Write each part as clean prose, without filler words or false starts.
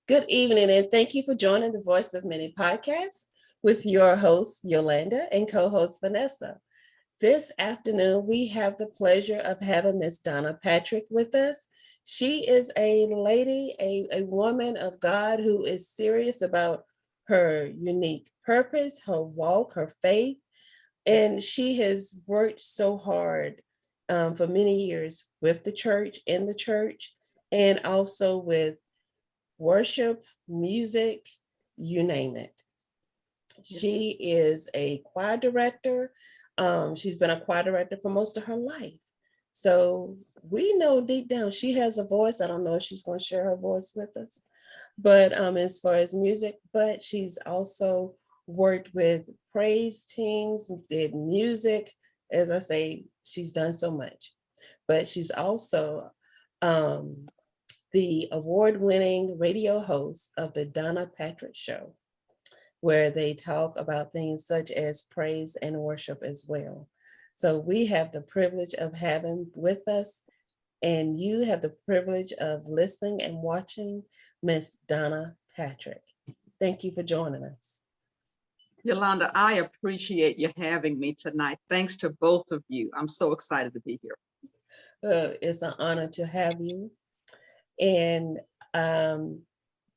Good evening, and thank you for joining the Voice of Many podcast with your host, Yolanda, and co-host, Vanessa. This afternoon, we have the pleasure of having Miss Donna Patrick with us. She is a lady, a woman of God who is serious about her unique purpose, her walk, her faith, and she has worked so hard for many years with the church, in the church, and also with worship, music, you name it. She is a choir director. She's been a choir director for most of her life. So we know deep down she has a voice. I don't know if she's going to share her voice with us, but as far as music, but she's also worked with praise teams, did music. As I say, she's done so much, but she's also um, the award-winning radio host of the Donna Patrick Show, where they talk about things such as praise and worship as well. So we have the privilege of having with us, and you have the privilege of listening and watching Miss Donna Patrick. Thank you for joining us. Yolanda, I appreciate you having me tonight. Thanks to both of you. I'm so excited to be here. It's an honor to have you. And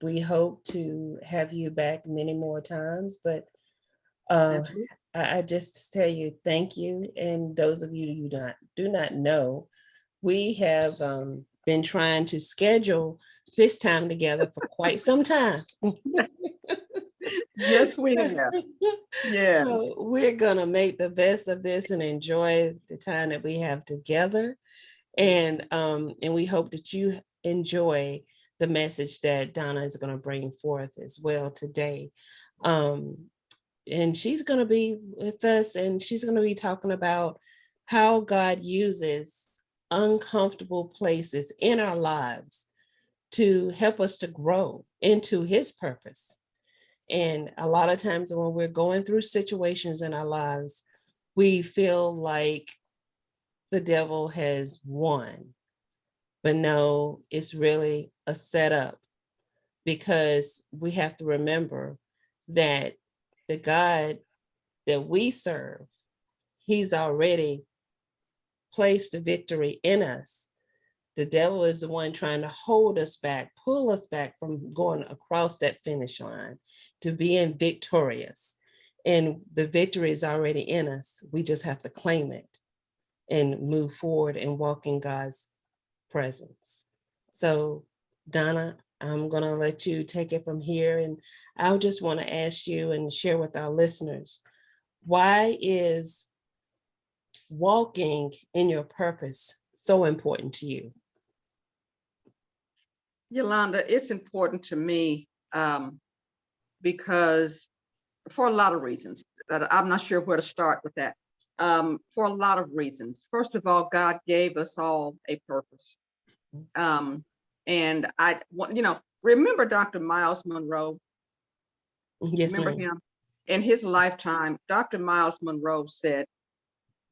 we hope to have you back many more times. But I just tell you, thank you. And those of you who do not know, we have been trying to schedule this time together for quite some time. Yes, we have. Yes. So we're gonna make the best of this and enjoy the time that we have together. And we hope that you enjoy the message that Donna is going to bring forth as well today. And she's going to be with us, and she's going to be talking about how God uses uncomfortable places in our lives to help us to grow into his purpose. And a lot of times when we're going through situations in our lives, we feel like the devil has won. But no, it's really a setup, because we have to remember that the God that we serve, he's already placed the victory in us. The devil is the one trying to hold us back, pull us back from going across that finish line to being victorious. And the victory is already in us. We just have to claim it and move forward and walk in God's presence. So, Donna, I'm going to let you take it from here. And I just want to ask you and share with our listeners, why is walking in your purpose so important to you? Yolanda, it's important to me because for a lot of reasons that I'm not sure where to start with that. For a lot of reasons. First of all, God gave us all a purpose. And remember Dr. Miles Monroe? Yes, remember ma'am. him? In his lifetime, Dr. Miles Monroe said,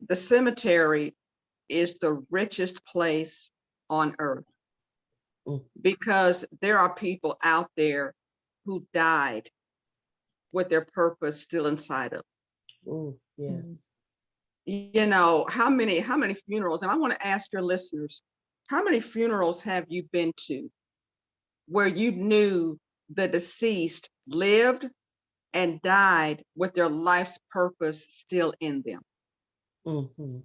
the cemetery is the richest place on earth because there are people out there who died with their purpose still inside of them. Yes. You know, how many funerals, and I want to ask your listeners, how many funerals have you been to where you knew the deceased lived and died with their life's purpose still in them? Mm-hmm.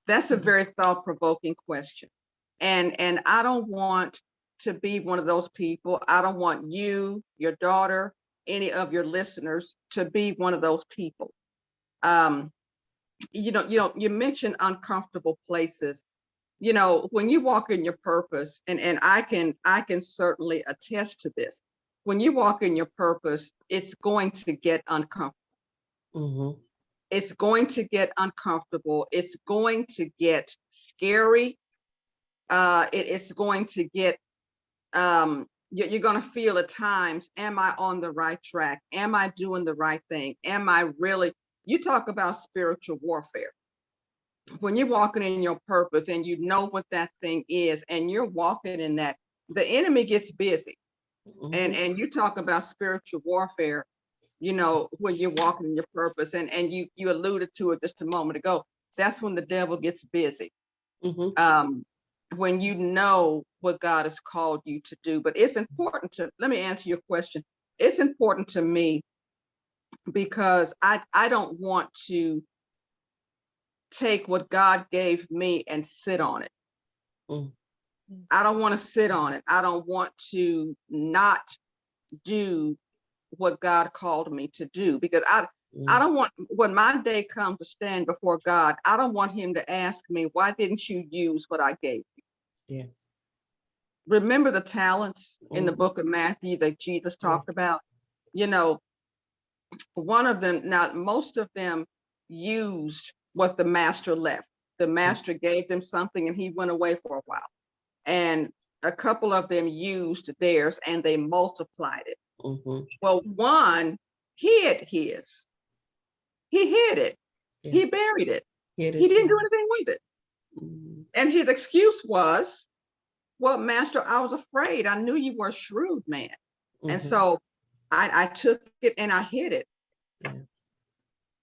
That's a very thought-provoking question. And I don't want to be one of those people. I don't want you, your daughter, any of your listeners to be one of those people. You mentioned uncomfortable places. You know, when you walk in your purpose, and I can certainly attest to this. When you walk in your purpose, it's going to get uncomfortable. Mm-hmm. It's going to get uncomfortable. It's going to get scary. It's going to get, you're going to feel at times, am I on the right track? Am I doing the right thing? Am I really, you talk about spiritual warfare. When you're walking in your purpose and you know what that thing is, and you're walking in that, the enemy gets busy. And you talk about spiritual warfare, when you're walking in your purpose, and you alluded to it just a moment ago. That's when the devil gets busy. When you know what God has called you to do. But it's important let me answer your question. It's important to me because I don't want to take what God gave me and sit on it. Mm. I don't want to sit on it. I don't want to not do what God called me to do, because I don't want, when my day comes to stand before God, I don't want him to ask me, why didn't you use what I gave you? Yes. Remember the talents in the book of Matthew that Jesus talked about? One of them, now most of them used what the master left. The master gave them something and he went away for a while. And a couple of them used theirs and they multiplied it. Well, one hid his. He hid it. Yeah. He buried it. He didn't do anything with it. And his excuse was, well, master, I was afraid. I knew you were a shrewd man. And so I took it and I hid it. Yeah.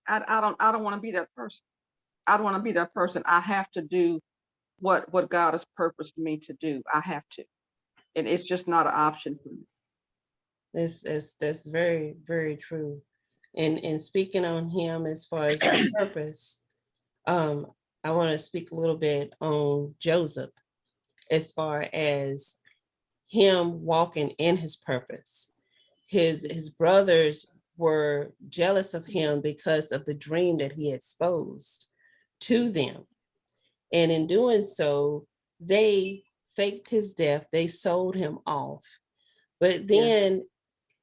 I don't want to be that person. I don't want to be that person. I have to do what God has purposed me to do. I have to. And it's just not an option for me. That's very, very true. And speaking on him as far as the purpose, I want to speak a little bit on Joseph as far as him walking in his purpose. His brothers were jealous of him because of the dream that he exposed to them. And in doing so, they faked his death. They sold him off. But then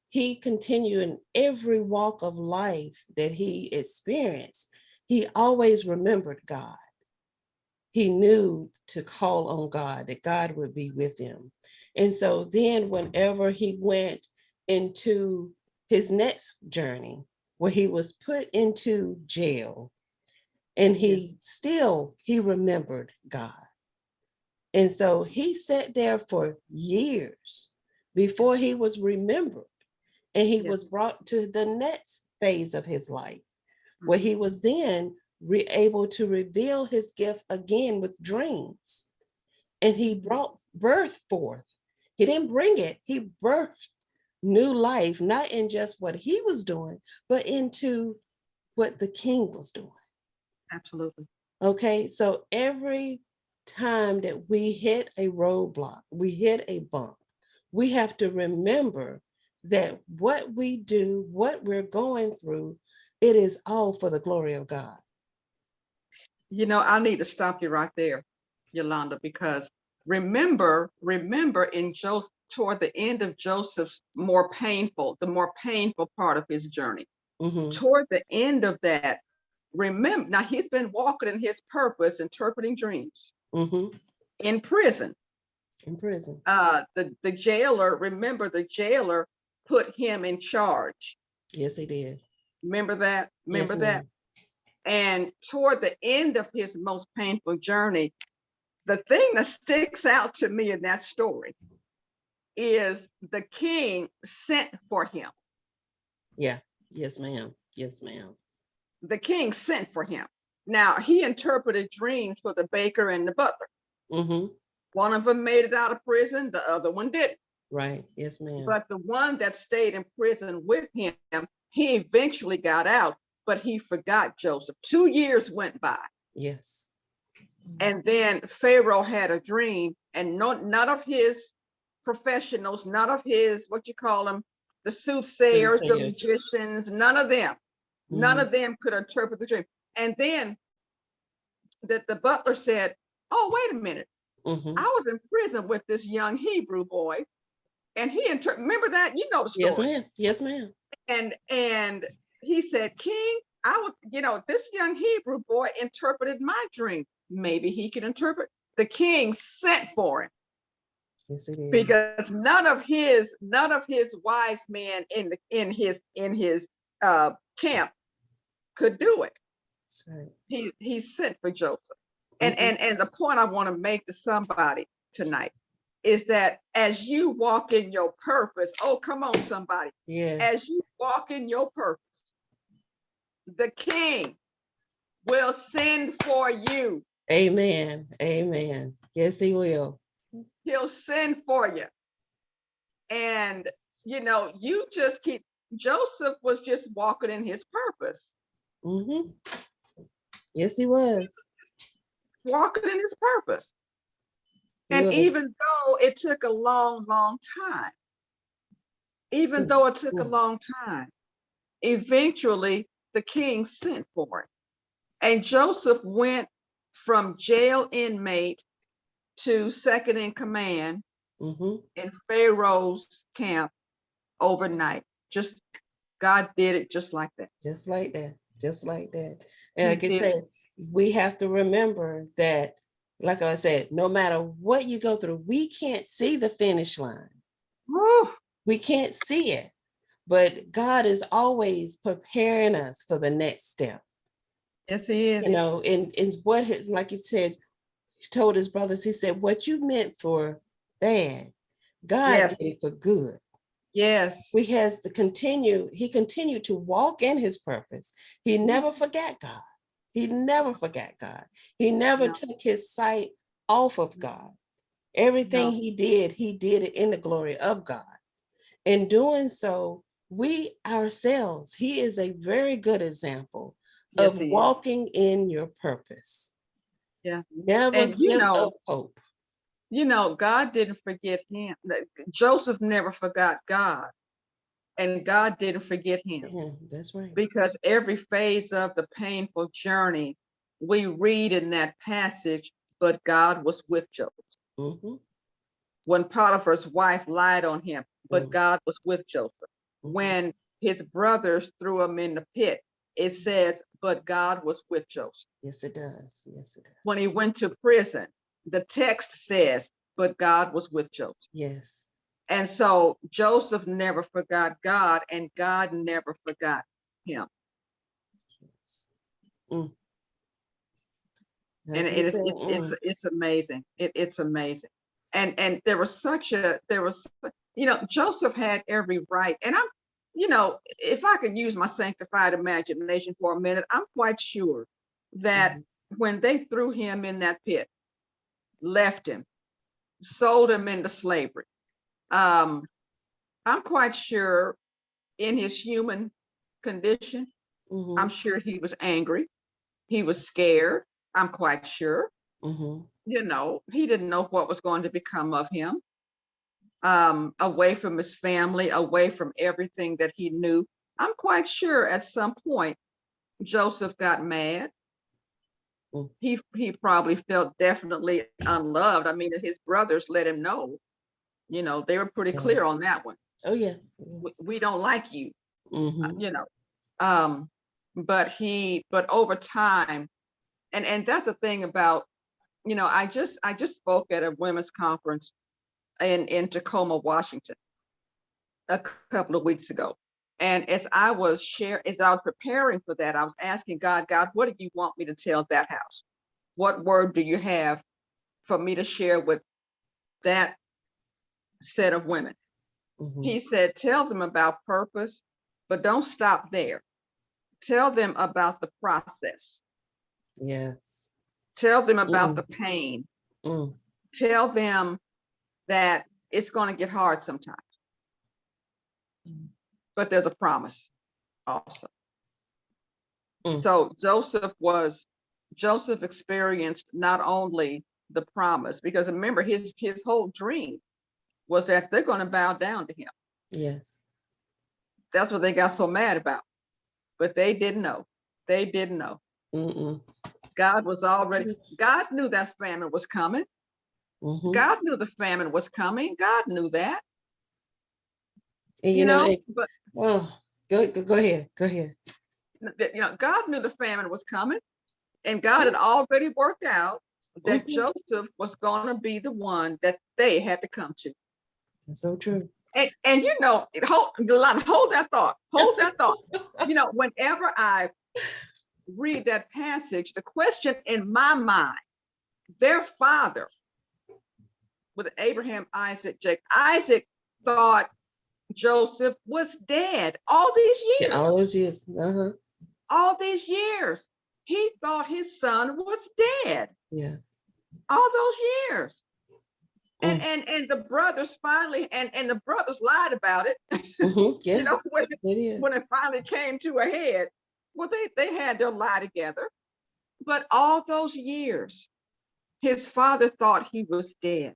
he continued in every walk of life that he experienced. He always remembered God. He knew to call on God, that God would be with him. And so then whenever he went into his next journey, where he was put into jail, and he remembered God. And so he sat there for years before he was remembered. And he was brought to the next phase of his life, where he was then able to reveal his gift again with dreams. And he brought birth forth. He didn't bring it. He birthed new life, not in just what he was doing, but into what the king was doing. Absolutely. Okay, so every time that we hit a roadblock, we hit a bump, we have to remember that what we do, what we're going through, it is all for the glory of God. I need to stop you right there, Yolanda, because remember in Joseph, toward the end of Joseph's the more painful part of his journey, toward the end of that, remember, now he's been walking in his purpose, interpreting dreams, in prison. The jailer, remember, the jailer put him in charge. Yes, he did. Remember that? That? And toward the end of his most painful journey, the thing that sticks out to me in that story is the king sent for him. Yeah. Yes, ma'am. Yes, ma'am. The king sent for him. Now, he interpreted dreams for the baker and the butler. One of them made it out of prison. The other one didn't. Right. Yes, ma'am. But the one that stayed in prison with him, he eventually got out, but he forgot Joseph. 2 years went by. Yes. And then Pharaoh had a dream, and none of his professionals, none of his, what you call them, the soothsayers, the magicians, none of them could interpret the dream. And then the butler said, oh, wait a minute. I was in prison with this young Hebrew boy, and he remember that? You know the story. Yes, ma'am. And he said, King, this young Hebrew boy interpreted my dream. Maybe he can interpret. The king sent for him. Yes, he did. Because none of his wise men in his camp could do it. Right. He sent for Joseph. And the point I want to make to somebody tonight is that as you walk in your purpose, oh, come on, somebody. Yes. As you walk in your purpose, the King will send for you. Amen. Amen. Yes, he will. He'll send for you. And, you just keep, Joseph was just walking in his purpose. Mm-hmm. Yes, he was. Walking in his purpose. He was. Even though it took a long, long time, eventually the king sent for him. And Joseph went from jail inmate to second in command in Pharaoh's camp overnight. Just God did it just like that. Just like that. Just like that. And like I said, we have to remember that, like I said, no matter what you go through, we can't see the finish line. Woo. We can't see it. But God is always preparing us for the next step. Yes, he is. And is what like he said, he told his brothers, he said, what you meant for bad, God did it for good. Yes. He continued to walk in his purpose. He never forgot God. He never forgot God. He never took his sight off of God. Everything he did it in the glory of God. In doing so, we ourselves, he is a very good example of walking in your purpose. Yeah. Never give up hope. God didn't forget him. Joseph never forgot God, and God didn't forget him. Yeah, that's right. Because every phase of the painful journey, we read in that passage, but God was with Joseph. When Potiphar's wife lied on him, but God was with Joseph. When his brothers threw him in the pit, it says, but God was with Joseph. Yes, it does. Yes, it does. When he went to prison, the text says, but God was with Joseph. Yes. And so Joseph never forgot God, and God never forgot him. Yes. And it's amazing. It's amazing. And Joseph had every right. And if I could use my sanctified imagination for a minute, I'm quite sure that when they threw him in that pit, left him, sold him into slavery, I'm quite sure in his human condition, I'm sure he was angry. He was scared. I'm quite sure. He didn't know what was going to become of him. Away from his family, away from everything that he knew. I'm quite sure at some point Joseph got mad. He probably felt definitely unloved. I mean, his brothers let him know. They were pretty clear on that one. Oh yeah. We don't like you. But over time, and that's the thing about, I just spoke at a women's conference in Tacoma, Washington, a couple of weeks ago. And as I was preparing for that, I was asking God, what do you want me to tell that house? What word do you have for me to share with that set of women? He said, tell them about purpose, but don't stop there. Tell them about the process. Yes. Tell them about the pain. Tell them that it's going to get hard sometimes. But there's a promise also. So Joseph experienced not only the promise, because remember his whole dream was that they're going to bow down to him. Yes. That's what they got so mad about. But they didn't know. They didn't know. God knew that famine was coming. God knew the famine was coming. God knew that. And go ahead. God knew the famine was coming, and God had already worked out that Joseph was going to be the one that they had to come to. That's so true. And hold that thought. Hold that thought. Whenever I read that passage, the question in my mind, their father with Abraham, Isaac, Jacob. Isaac thought Joseph was dead all these Yeah, all years. those years. Uh-huh. All these years. He thought his son was dead. Yeah. All those years. Mm. And the brothers finally, and the brothers lied about it. Yeah. You know, It when it finally came to a head, well, they had their lie together. But all those years, his father thought he was dead.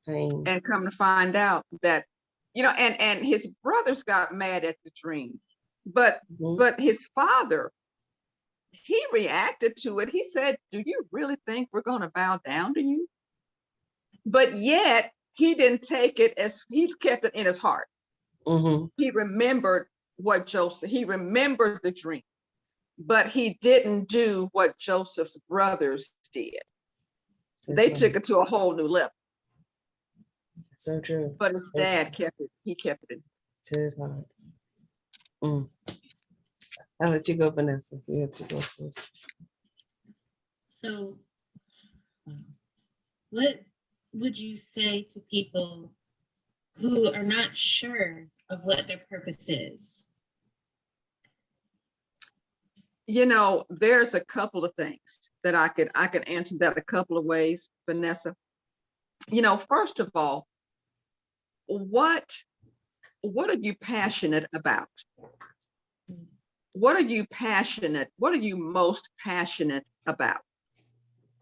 Pain. And come to find out that, you know, and his brothers got mad at the dream. But his father, he reacted to it. He said, do you really think we're going to bow down to you? But yet he didn't take it as, he kept it in his heart. He remembered he remembered the dream, but he didn't do what Joseph's brothers did. They took it to a whole new level. So true. But his dad kept it, he kept it to his heart. I'll let you go, Vanessa. You have to go first. So, what would you say to people who are not sure of what their purpose is? You know, there's a couple of things that I could answer that a couple of ways, Vanessa. You know, first of all, what are you passionate about? What are you most passionate about?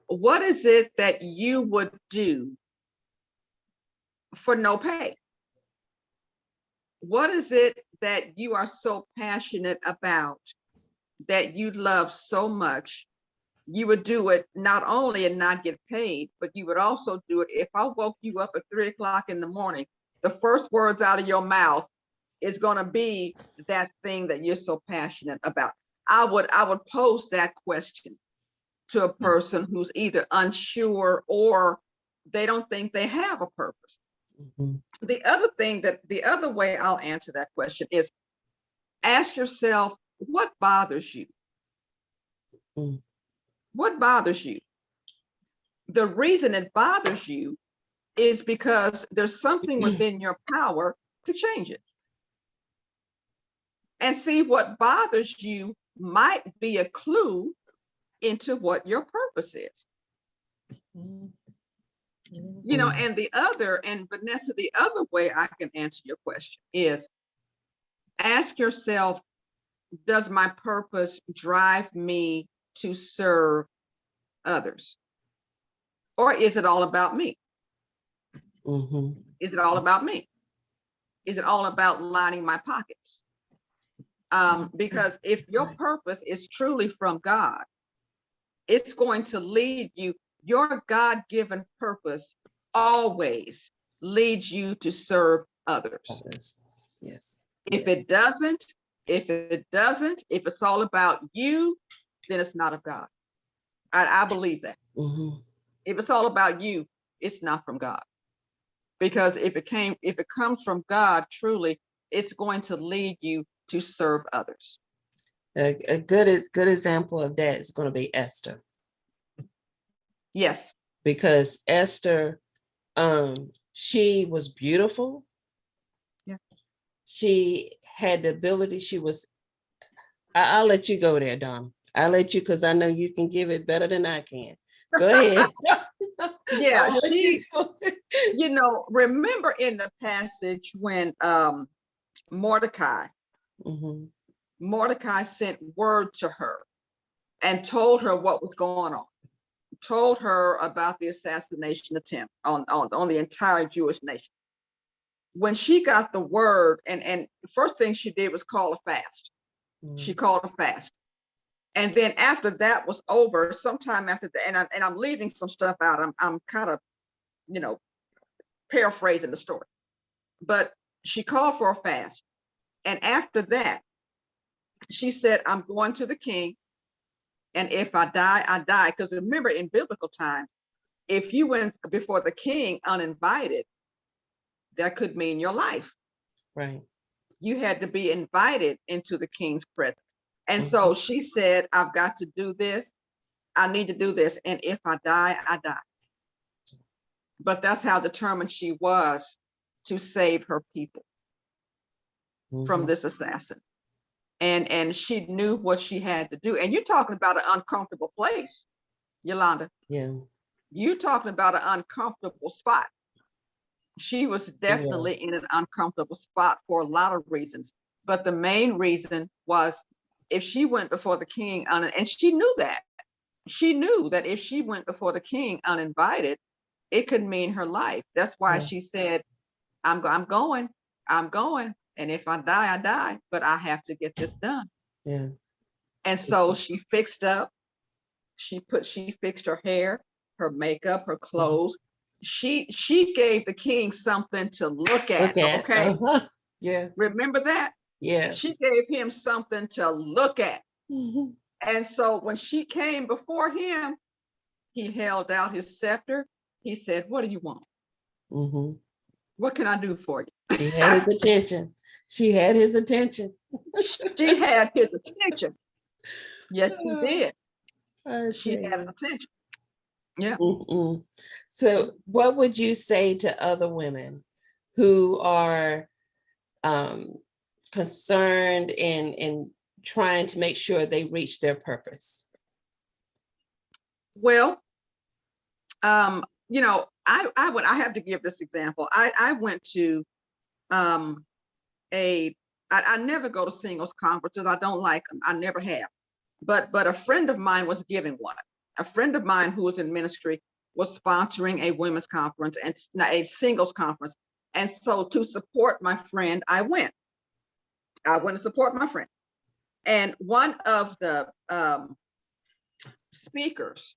What is it that you would do for no pay? What is it that you are so passionate about that you love so much? You would do it not only and not get paid, but you would also do it. If I woke you up at 3 o'clock in the morning, the first words out of your mouth is going to be that thing that you're so passionate about. I would pose that question to a person who's either unsure or they don't think they have a purpose. The other way I'll answer that question is ask yourself, what bothers you? What bothers you? The reason it bothers you is because there's something within your power to change it. And see, what bothers you might be a clue into what your purpose is. You know, and Vanessa, the other way I can answer your question is ask yourself, does my purpose drive me to serve others? Or is it all about me? Is it all about me? Is it all about lining my pockets? Because if your purpose is truly from God, it's going to lead you. Your God-given purpose always leads you to serve others. Yes. If it doesn't, if it's all about you, then it's not of God. I believe that. If it's all about you, it's not from God. Because if it comes from God, truly, it's going to lead you to serve others. A good example of that is going to be Esther. Yes. Because Esther, she was beautiful. Yeah. She had the ability. I'll let you go there, Donna. I'll let you, because I know you can give it better than I can. Go ahead. Yeah, you know, remember in the passage when Mordecai sent word to her and told her what was going on, told her about the assassination attempt on the entire Jewish nation. When she got the word, and the first thing she did was call a fast. She called a fast. And then after that was over, sometime after that, and I'm leaving some stuff out. I'm kind of, you know, paraphrasing the story. But she called for a fast. And after that, she said, I'm going to the king. And if I die, I die. Because remember, in biblical time, if you went before the king uninvited, that could mean your life. Right. You had to be invited into the king's presence. And so she said, I've got to do this. I need to do this. And if I die, I die. but that's how determined she was to save her people from this assassin. And she knew what she had to do. And you're talking about an uncomfortable place, Yolanda. Yeah. You're talking about an uncomfortable spot. She was definitely Yes. in an uncomfortable spot for a lot of reasons. But the main reason was if she went before the king, and she knew that. She knew that if she went before the king uninvited, it could mean her life. That's why Yeah. she said, I'm going. And if I die, I die, but I have to get this done. Yeah. And so she fixed up, she fixed her hair, her makeup, her clothes. She gave the king something to look at. Okay. Yes. Remember that? Yes. She gave him something to look at. And so when she came before him, he held out his scepter. He said, what do you want? What can I do for you? She had his attention. She had his attention. She had his attention. Yes, she did. She She had his attention. Yeah. So what would you say to other women who are concerned in trying to make sure they reach their purpose? Well, you know, I have to give this example. I went to I never go to singles conferences. I don't like them. I never have. But a friend of mine was giving one. A friend of mine who was in ministry was sponsoring a women's conference and a singles conference. And so to support my friend, I went. I went to support my friend. And one of the speakers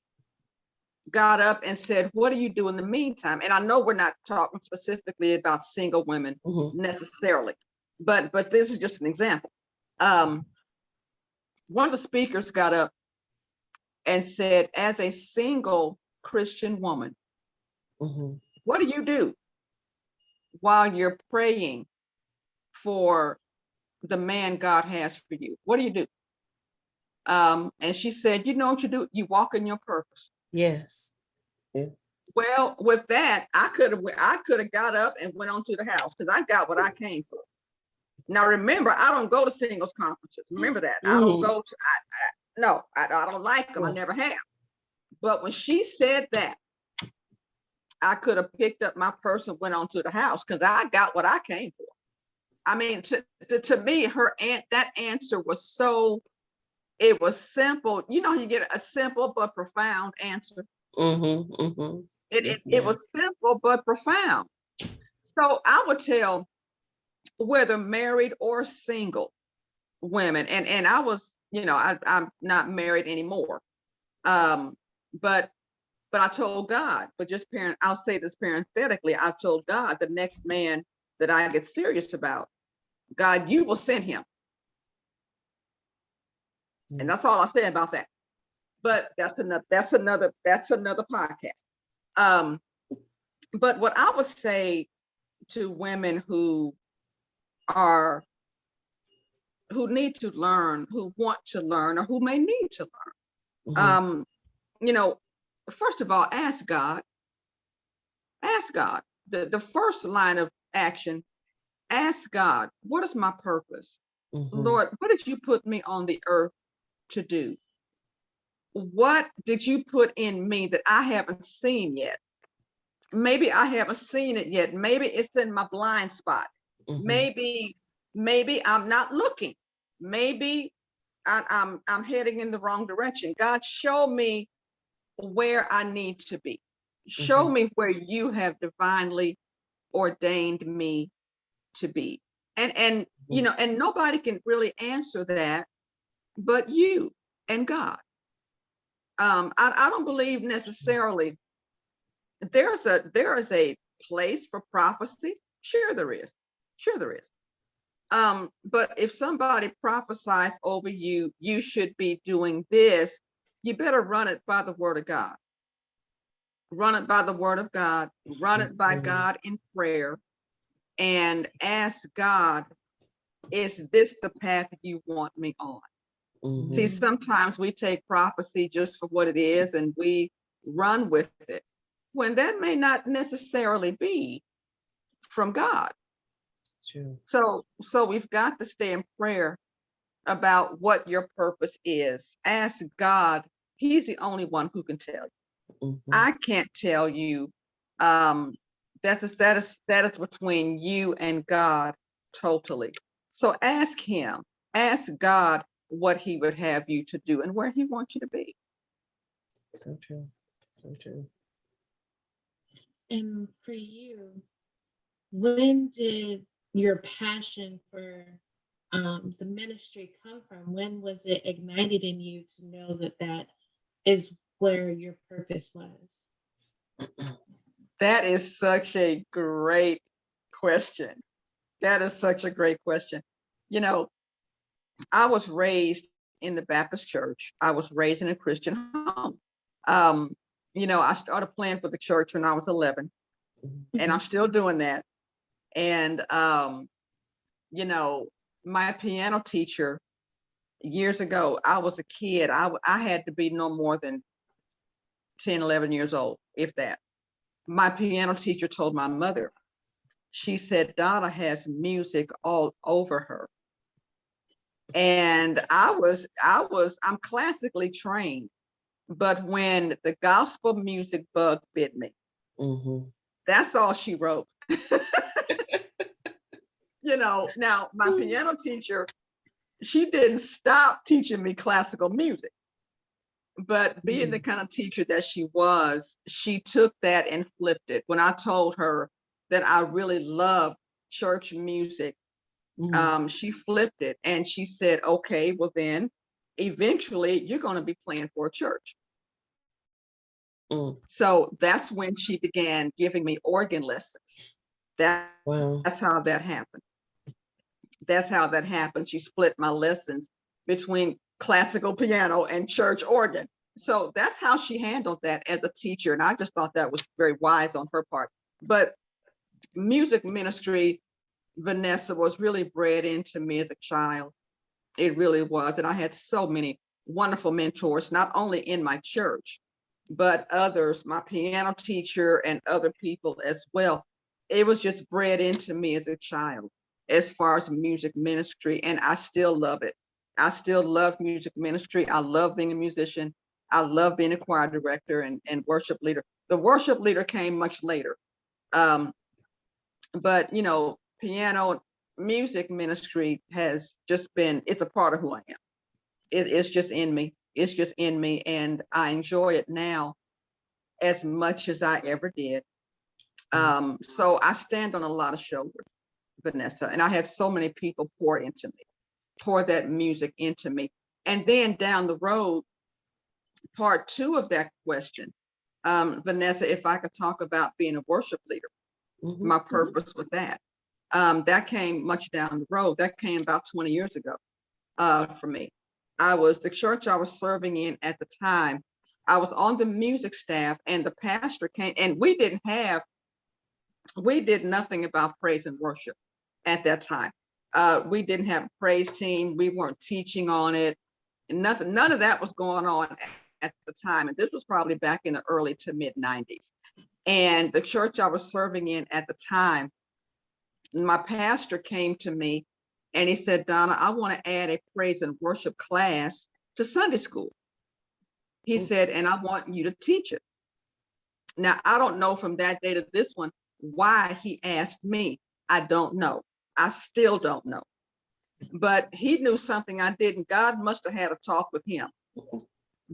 got up and said, what do you do in the meantime? And I know we're not talking specifically about single women necessarily, but this is just an example. One of the speakers got up and said, as a single Christian woman, what do you do while you're praying for the man God has for you? What do you do? And she said, you know what you do? You walk in your purpose. Yes. Yeah. Well, with that, I could have got up and went on to the house because I got what I came for. Now, remember, I don't go to singles conferences. Remember that. I don't go to, no, I don't like them. I never have. But when she said that, I could have picked up my purse and went on to the house because I got what I came for. I mean, to me, that answer was so, it was simple. You know, you get a simple but profound answer. It was simple but profound. So I would tell whether married or single women, and I was, you know, I'm not married anymore, but I told God, but just I'll say this parenthetically, I told God the next man that I get serious about, God, you will send him. And that's all I say about that. But that's another podcast. But what I would say to women who need to learn, who want to learn, or who may need to learn, you know, first of all, ask God. Ask God. The first line of action, ask God, what is my purpose? Lord, what did you put me on the earth to do? What did you put in me that I haven't seen yet? Maybe I haven't seen it yet. Maybe it's in my blind spot. Maybe I'm not looking. Maybe I'm heading in the wrong direction. God, show me where I need to be. Show me where you have divinely ordained me to be. And you know, and nobody can really answer that but you and God. I don't believe necessarily there is a place for prophecy. Sure there is. But if somebody prophesies over you, you should be doing this, you better run it by the word of God. Run it by the word of God, run it by God in prayer, and ask God, is this the path you want me on? See, sometimes we take prophecy just for what it is and we run with it. when that may not necessarily be from God. True. So we've got to stay in prayer about what your purpose is. Ask God. He's the only one who can tell you. Mhm. I can't tell you. That is between you and God totally. So ask him, ask God what he would have you to do and where he wants you to be. So true. So true. And for you, when did your passion for the ministry come from? When was it ignited in you to know that that is where your purpose was? That is such a great question. That is such a great question. You know, I was raised in the Baptist church. I was raised in a Christian home. Um, I started playing for the church when I was 11, and I'm still doing that. And, my piano teacher years ago, I was a kid. I had to be no more than 10, 11 years old, if that. My piano teacher told my mother, she said, Donna has music all over her. And I'm classically trained, but when the gospel music bug bit me, Mm-hmm. that's all she wrote. Now my piano teacher, she didn't stop teaching me classical music, but being the kind of teacher that she was, she took that and flipped it. When I told her that I really loved church music, she flipped it and she said, okay, well then eventually you're going to be playing for a church. So that's when she began giving me organ lessons. That's how that happened. That's how that happened. She split my lessons between classical piano and church organ. So that's how she handled that as a teacher. And I just thought that was very wise on her part. But music ministry, Vanessa, was really bred into me as a child. It really was. And I had so many wonderful mentors, not only in my church, but others, my piano teacher and other people as well. It was just bred into me as a child as far as music ministry. And I still love it. I still love music ministry. I love being a musician. I love being a choir director and worship leader. The worship leader came much later. But, piano music ministry has just been, it's a part of who I am. It's just in me. It's just in me. And I enjoy it now as much as I ever did. So I stand on a lot of shoulders, Vanessa, and I had so many people pour that music into me. And then down the road, part two of that question, Vanessa, if I could talk about being a worship leader, my purpose with that. That came much down the road. That came about 20 years ago for me. The church I was serving in at the time, I was on the music staff and the pastor came, and we did nothing about praise and worship at that time. We didn't have a praise team. We weren't teaching on it. Nothing, none of that was going on at the time. And this was probably back in the early to mid 90s. And the church I was serving in at the time, my pastor came to me and he said, Donna, I want to add a praise and worship class to Sunday school. He said, and I want you to teach it. Now, I don't know from that day to this one why he asked me. I don't know. I still don't know. But he knew something I didn't. God must have had a talk with him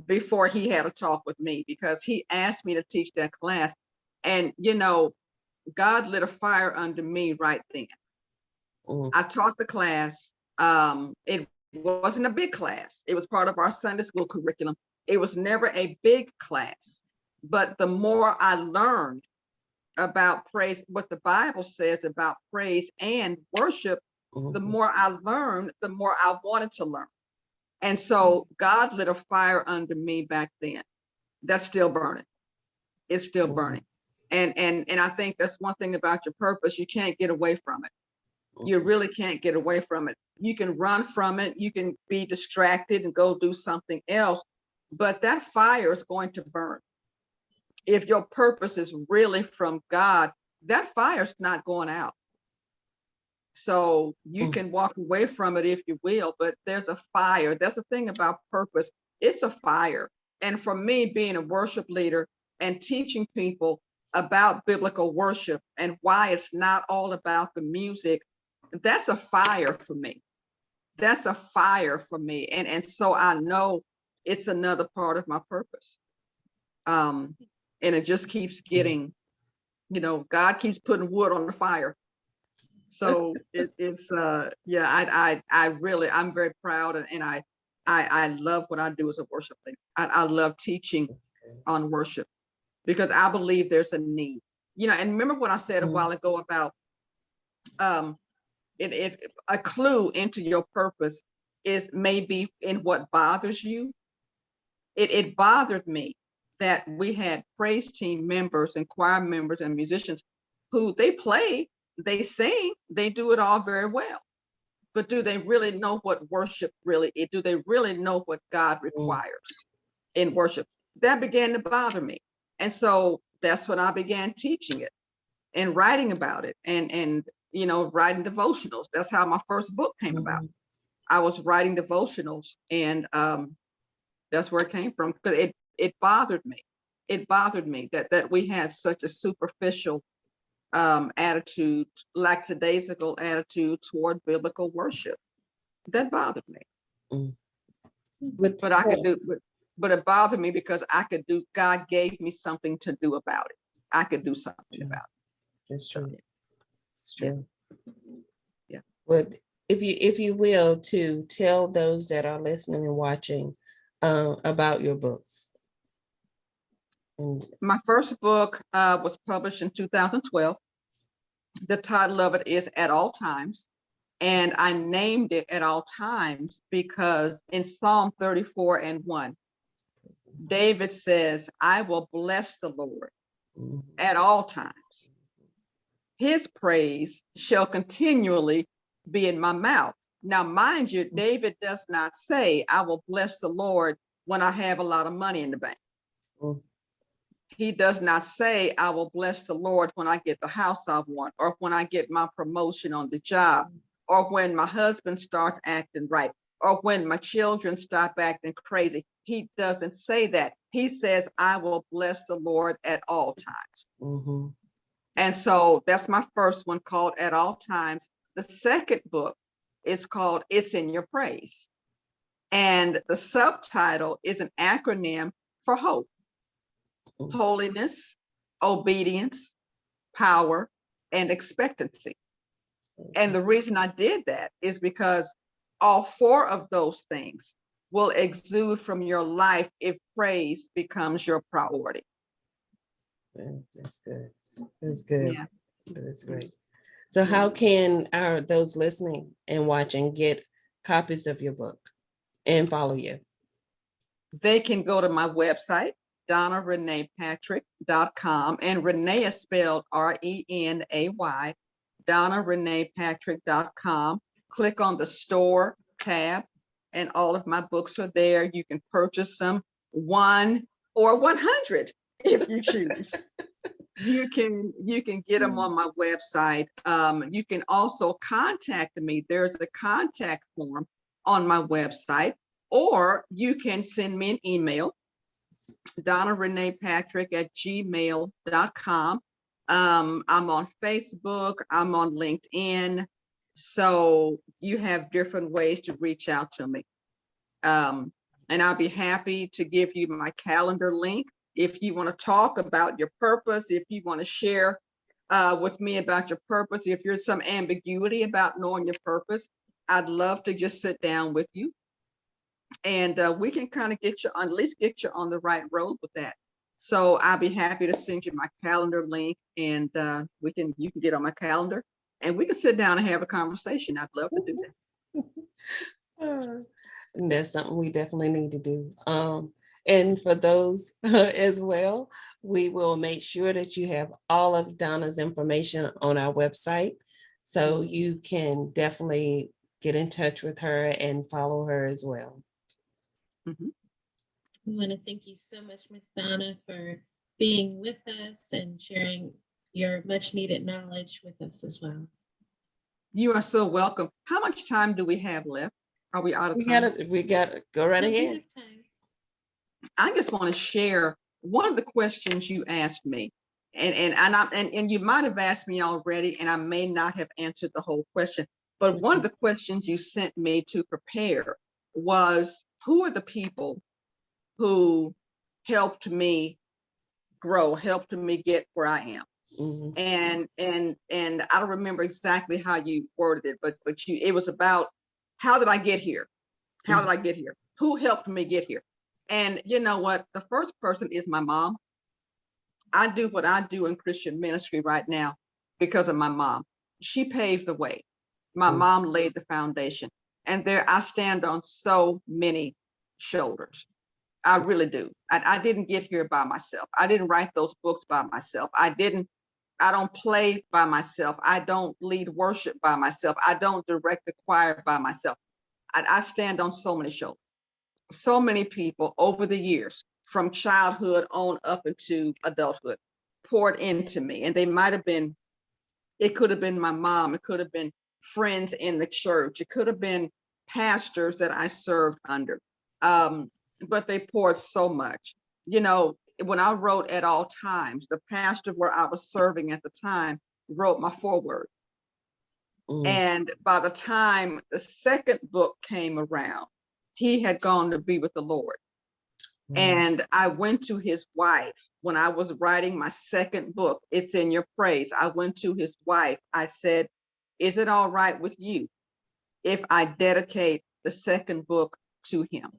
before he had a talk with me, because he asked me to teach that class. And, God lit a fire under me right then. I taught the class. It wasn't a big class. It was part of our Sunday school curriculum. It was never a big class. But the more I learned about praise, what the Bible says about praise and worship, the more I learned, the more I wanted to learn. And so God lit a fire under me back then. That's still burning. It's still burning. And I think that's one thing about your purpose. You can't get away from it. You really can't get away from it. You can run from it. You can be distracted and go do something else, but that fire is going to burn. if your purpose is really from God, that fire's not going out. So you can walk away from it if you will, but there's a fire. That's the thing about purpose. It's a fire. And for me, being a worship leader and teaching people about biblical worship and why it's not all about the music, that's a fire for me. That's a fire for me. And so I know it's another part of my purpose. And it just keeps getting, God keeps putting wood on the fire. So it's I'm very proud, and I love what I do as a worship leader. I love teaching on worship because I believe there's a need. And remember what I said a while ago about a clue into your purpose is maybe in what bothers you. It bothered me that we had praise team members and choir members and musicians who they play, they sing, they do it all very well. But do they really know what worship really is? Do they really know what God requires in worship? That began to bother me. And so that's when I began teaching it and writing about it and writing devotionals. That's how my first book came about. I was writing devotionals, and that's where it came from, because it bothered me. It bothered me that we had such a superficial attitude, lackadaisical attitude toward biblical worship. That bothered me. But it bothered me because God gave me something to do about it. I could do something about it. That's true. It's true. Yeah. But if you will, to tell those that are listening and watching about your books. My first book was published in 2012. The title of it is At All Times. And I named it At All Times because in Psalm 34:1, David says, I will bless the Lord at all times. His praise shall continually be in my mouth. Now, mind you, David does not say, I will bless the Lord when I have a lot of money in the bank. He does not say, I will bless the Lord when I get the house I want, or when I get my promotion on the job, or when my husband starts acting right, or when my children stop acting crazy. He doesn't say that. He says, I will bless the Lord at all times. And so that's my first one, called At All Times. The second book is called It's in Your Praise. And the subtitle is an acronym for hope. Holiness, obedience, power, and expectancy. And the reason I did that is because all four of those things will exude from your life if praise becomes your priority. That's good. That's good. Yeah. That's great. So how can those listening and watching get copies of your book and follow you? They can go to my website, DonnaRenayPatrick.com, and Renay is spelled RENAY, DonnaRenayPatrick.com. Click on the store tab, and all of my books are there. You can purchase them, 1 or 100 if you choose. You can get them on my website. You can also contact me. There's a contact form on my website, or you can send me an email, DonnaRenayPatrick@gmail.com. I'm on Facebook. I'm on LinkedIn. So you have different ways to reach out to me. And I'll be happy to give you my calendar link. If you want to talk about your purpose, if you want to share with me about your purpose, if there's some ambiguity about knowing your purpose, I'd love to just sit down with you. And we can kind of at least get you on the right road with that. So I'll be happy to send you my calendar link, and you can get on my calendar and we can sit down and have a conversation. I'd love to do that. And that's something we definitely need to do. And for those as well, we will make sure that you have all of Donna's information on our website. So you can definitely get in touch with her and follow her as well. I want to thank you so much, Miss Donna, for being with us and sharing your much needed knowledge with us as well. You are so welcome. How much time do we have left? Are we out of time? We got to go right No, we ahead. have time. I just want to share one of the questions you asked me, and you might have asked me already, and I may not have answered the whole question. But one of the questions you sent me to prepare was, who are the people who helped me grow, helped me get where I am? Mhm. And I don't remember exactly how you worded it, but it was about, how did I get here? How did I get here? Who helped me get here? And you know what? The first person is my mom. I do what I do in Christian ministry right now because of my mom. She paved the way. My mom laid the foundation. And there I stand on so many shoulders. I really do. I didn't get here by myself. I didn't write those books by myself. I don't play by myself. I don't lead worship by myself. I don't direct the choir by myself. I stand on so many shoulders. So many people over the years, from childhood on up into adulthood, poured into me. And they might have been, it could have been my mom, it could have been friends in the church, it could have been pastors that I served under. But they poured so much. You know, when I wrote At All Times, the pastor where I was serving at the time wrote my foreword. And by the time the second book came around, he had gone to be with the Lord. And I went to his wife when I was writing my second book. It's in your praise. I went to his wife. I said, is it all right with you if I dedicate the second book to him?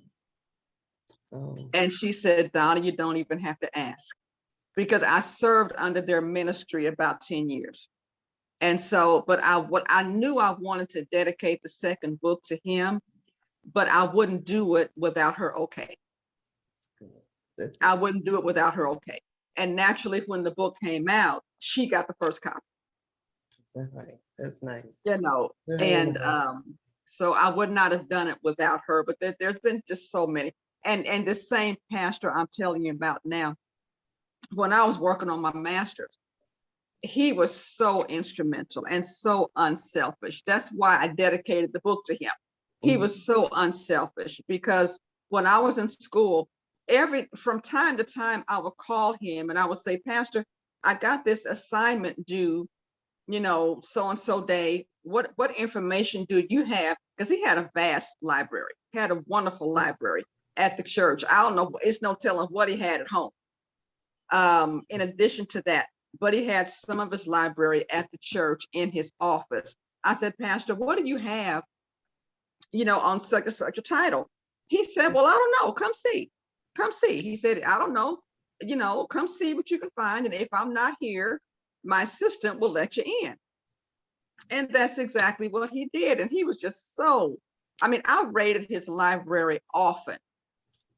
And she said, Donna, you don't even have to ask, because I served under their ministry about 10 years. And so, but I knew I wanted to dedicate the second book to him, but I wouldn't do it without her okay. I wouldn't do it without her okay. And naturally, when the book came out, she got the first copy. That's right. That's nice. You know, and so I would not have done it without her, but there's been just so many. And the same pastor I'm telling you about now, when I was working on my master's, he was so instrumental and so unselfish. That's why I dedicated the book to him. He was so unselfish, because when I was in school, from time to time, I would call him and I would say, Pastor, I got this assignment due, you know, so-and-so day. What information do you have? Because he had a vast library, had a wonderful library at the church. I don't know, it's no telling what he had at home. In addition to that, but he had some of his library at the church in his office. I said, Pastor, what do you have, you know, on such a title? He said, well, I don't know. Come see. He said, I don't know, you know, come see what you can find. And if I'm not here, my assistant will let you in. And that's exactly what he did. And he was just so, I mean, I raided his library often.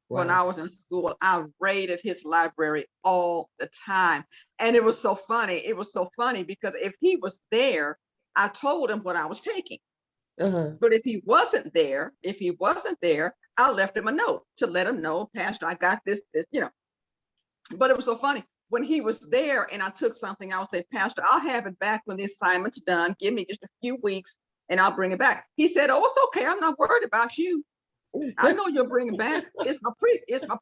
When I was in school, I raided his library all the time. And it was so funny. It was so funny because if he was there, I told him what I was taking. But if he wasn't there, I left him a note to let him know, Pastor, I got this, you know. But it was so funny. When he was there and I took something, I would say, Pastor, I'll have it back when the assignment's done. Give me just a few weeks and I'll bring it back. He said, oh, it's okay. I'm not worried about you. I know you'll bring it back. It's my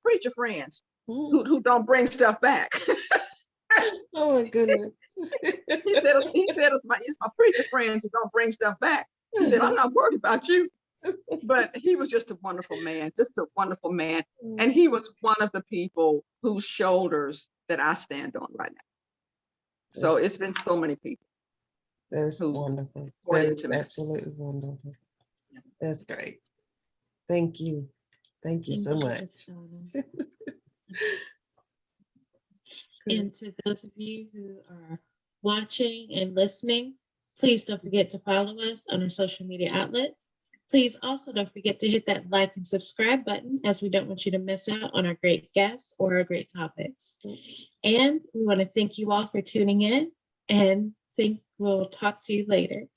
preacher friends who don't bring stuff back. Oh my goodness. he said it's my preacher friends who don't bring stuff back. He said, I'm not worried about you. But he was just a wonderful man, And he was one of the people whose shoulders that I stand on right now. So it's been so many people. That's wonderful. That is absolutely wonderful. Yeah. That's great. Thank you. Thank you so much. And to those of you who are watching and listening, please don't forget to follow us on our social media outlets. Please also don't forget to hit that like and subscribe button, as we don't want you to miss out on our great guests or our great topics. And we want to thank you all for tuning in, and we'll talk to you later.